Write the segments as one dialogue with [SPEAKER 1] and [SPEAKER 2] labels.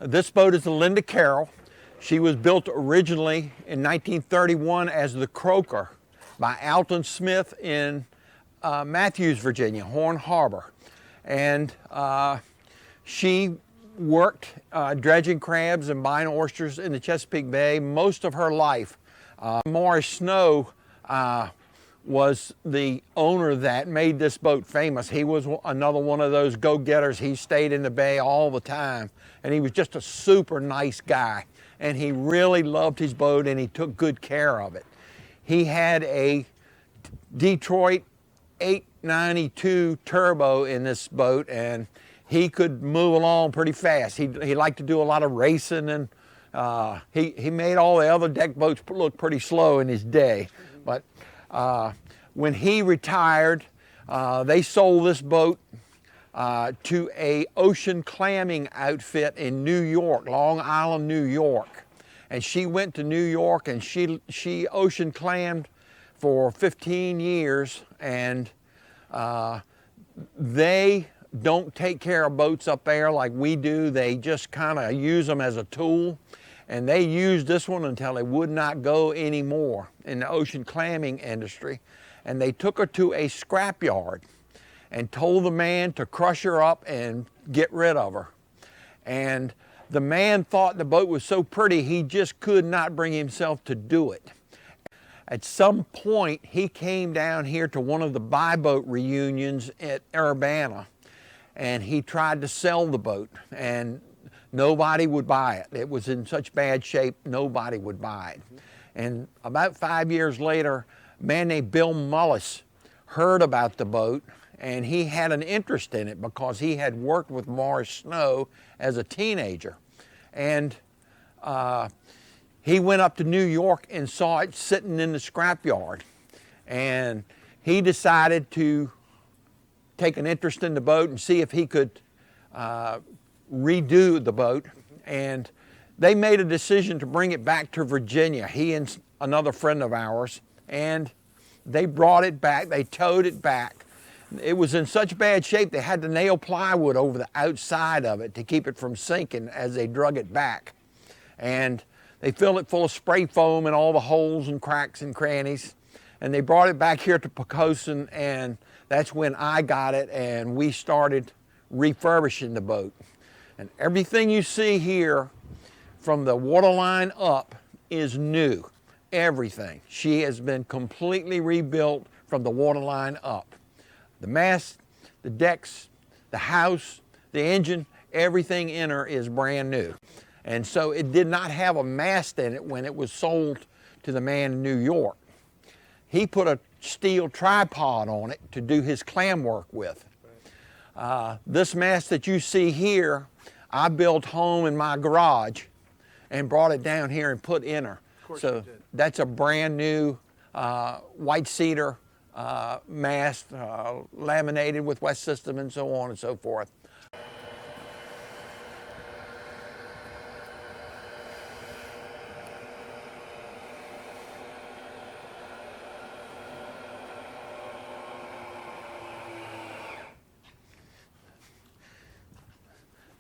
[SPEAKER 1] This boat is the Linda Carroll. She was built originally in 1931 as the Croaker by Alton Smith in Matthews, Virginia, Horn Harbor. And she worked dredging crabs and buying oysters in the Chesapeake Bay most of her life. Morris Snow was the owner that made this boat famous. He was another one of those go-getters. He stayed in the bay all the time, and he was just a super nice guy. And he really loved his boat, and he took good care of it. He had a Detroit 892 turbo in this boat, and he could move along pretty fast. He liked to do a lot of racing, and he made all the other deck boats look pretty slow in his day. But when he retired, they sold this boat to a ocean clamming outfit in New York, Long Island, New York. And she went to New York, and she ocean clammed for 15 years, and they don't take care of boats up there like we do. They just kind of use them as a tool, and they used this one until they would not go anymore in the ocean clamming industry. And they took her to a scrapyard and told the man to crush her up and get rid of her. And the man thought the boat was so pretty, he just could not bring himself to do it. At some point, he came down here to one of the BuyBoat reunions at Urbana, and he tried to sell the boat, and nobody would buy it. It was in such bad shape, nobody would buy it. And about 5 years later, a man named Bill Mullis heard about the boat, and he had an interest in it because he had worked with Morris Snow as a teenager. And he went up to New York and saw it sitting in the scrapyard. And he decided to take an interest in the boat and see if he could redo the boat. And they made a decision to bring it back to Virginia, he and another friend of ours. And they brought it back, they towed it back. It was in such bad shape they had to nail plywood over the outside of it to keep it from sinking as they drug it back. And they filled it full of spray foam in all the holes and cracks and crannies. And they brought it back here to Poquoson, and that's when I got it, and we started refurbishing the boat. And everything you see here from the waterline up is new. Everything. She has been completely rebuilt from the waterline up. The mast, the decks, the house, the engine, everything in her is brand new. And so it did not have a mast in it when it was sold to the man in New York. He put a steel tripod on it to do his clam work with. This mast that you see here, I built home in my garage and brought it down here and put in her. So that's a brand new white cedar mast, laminated with West System and so on and so forth.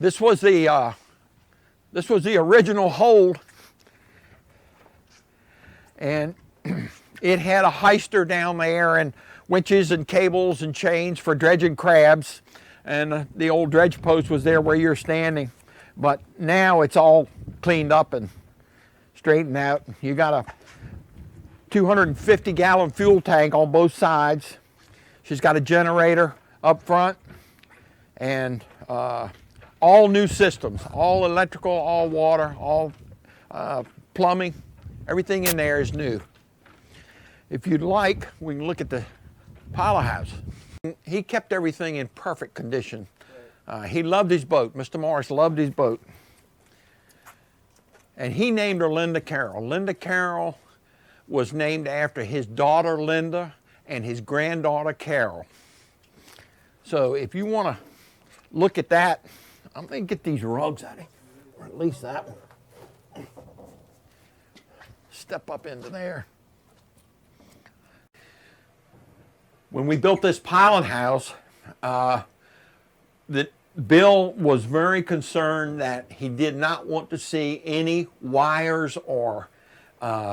[SPEAKER 1] This was the original hold, and it had a heister down there and winches and cables and chains for dredging crabs, and the old dredge post was there where you're standing. But now it's all cleaned up and straightened out. You got a 250-gallon fuel tank on both sides. She's got a generator up front, and all new systems, all electrical, all water, all plumbing, everything in there is new. If you'd like, we can look at the pilot house. He kept everything in perfect condition. He loved his boat. Mr. Morris loved his boat. And he named her Linda Carroll. Linda Carroll was named after his daughter Linda and his granddaughter Carol. So if you want to look at that, I'm going to get these rugs out of here, or at least that one. Step up into there. When we built this pilot house, the Bill was very concerned that he did not want to see any wires or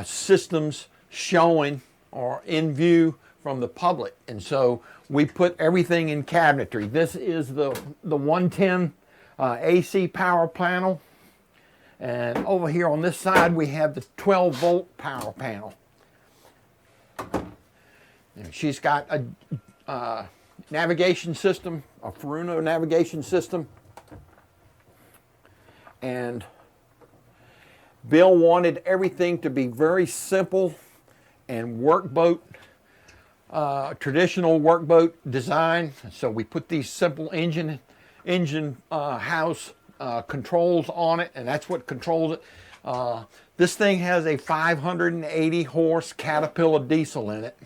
[SPEAKER 1] systems showing or in view from the public. And so we put everything in cabinetry. This is the 110 AC power panel. And over here on this side, we have the 12-volt power panel. And she's got a navigation system, a Furuno navigation system. And Bill wanted everything to be very simple and workboat, traditional workboat design. So we put these simple engine house controls on it, and that's what controls it. This thing has a 580 horse Caterpillar diesel in it,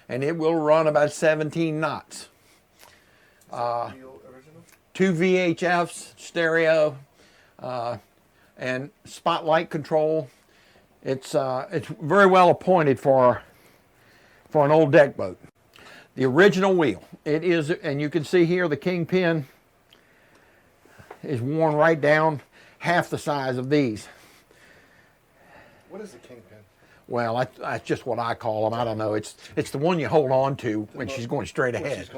[SPEAKER 1] and it will run about 17 knots. 2 VHFs, stereo, and spotlight control. It's very well appointed for an old deck boat. The original wheel. It is, and you can see here the kingpin is worn right down, half the size of these.
[SPEAKER 2] What is the kingpin?
[SPEAKER 1] Well, that's just what I call them. I don't know. It's the one you hold on to when she's going straight ahead.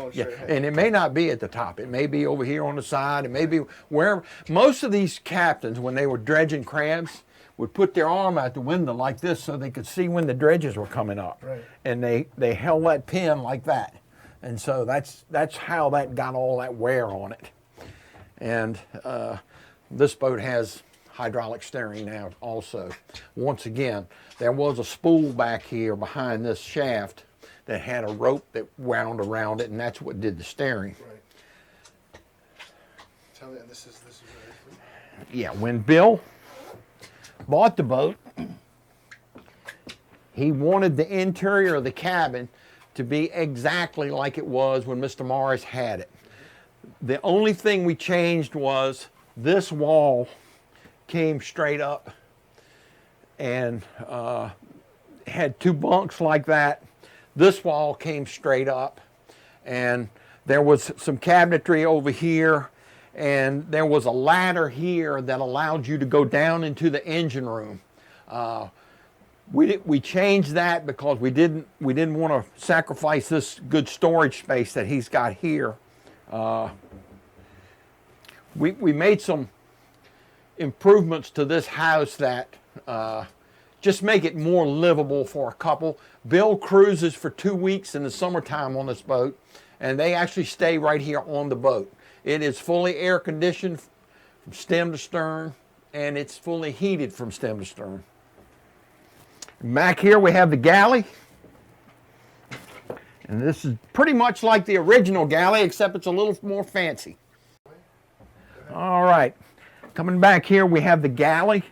[SPEAKER 1] And it may not be at the top. It may be over here on the side. It may be wherever. Most of these captains, when they were dredging crabs, would put their arm out the window like this so they could see when the dredges were coming up.
[SPEAKER 2] Right.
[SPEAKER 1] And they held that pin like that. And so that's how that got all that wear on it. And this boat has hydraulic steering now also. Once again, there was a spool back here behind this shaft that had a rope that wound around it, and that's what did the steering.
[SPEAKER 2] Right. Tell me, and this is
[SPEAKER 1] yeah, when Bill bought the boat, he wanted the interior of the cabin to be exactly like it was when Mr. Morris had it. The only thing we changed was this wall came straight up and had 2 bunks like that. This wall came straight up, and there was some cabinetry over here, and there was a ladder here that allowed you to go down into the engine room. We changed that because we didn't want to sacrifice this good storage space that he's got here. We made some improvements to this house that just make it more livable for a couple. Bill cruises for 2 weeks in the summertime on this boat, and they actually stay right here on the boat. It is fully air conditioned from stem to stern, and it's fully heated from stem to stern. Back here we have the Galley. And this is pretty much like the original Galley, except it's a little more fancy. All right, coming back here we have the Galley.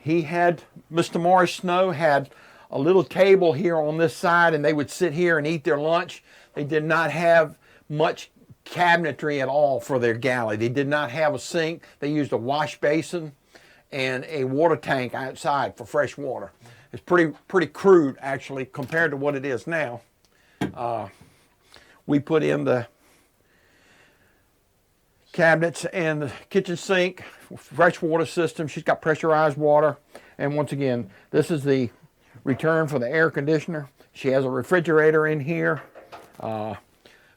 [SPEAKER 1] Mr. Morris Snow had a little table here on this side, and they would sit here and eat their lunch. They did not have much cabinetry at all for their Galley. They did not have a sink. They used a wash basin and a water tank outside for fresh water. It's pretty crude, actually, compared to what it is now. We put in the cabinets and the kitchen sink, fresh water system. She's got pressurized water. And once again, this is the return for the air conditioner. She has a refrigerator in here.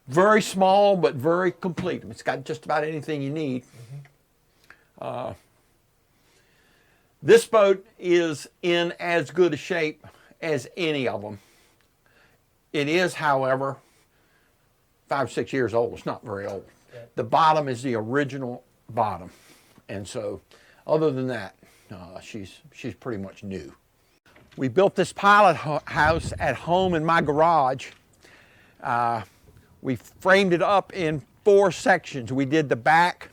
[SPEAKER 1] Very small, but very complete. It's got just about anything you need. This boat is in as good a shape as any of them. It is, however, 5 or 6 years old. It's not very old. The bottom is the original bottom. And so, other than that, she's pretty much new. We built this pilot house at home in my garage. We framed it up in 4 sections. We did the back,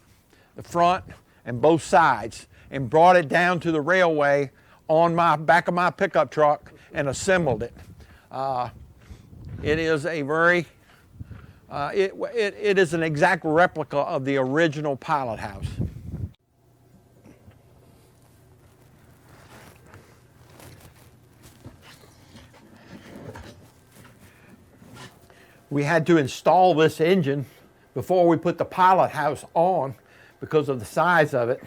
[SPEAKER 1] the front, and both sides, and brought it down to the railway on my back of my pickup truck and assembled it. It is a very, it is an exact replica of the original pilot house. We had to install this engine before we put the pilot house on because of the size of it.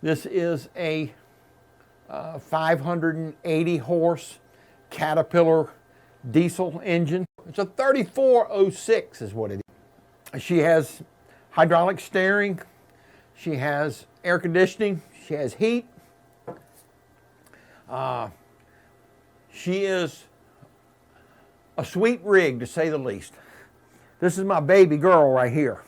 [SPEAKER 1] This is a 580 horse Caterpillar diesel engine. It's a 3406 is what it is. She has hydraulic steering. She has air conditioning. She has heat. She is a sweet rig, to say the least. This is my baby girl right here.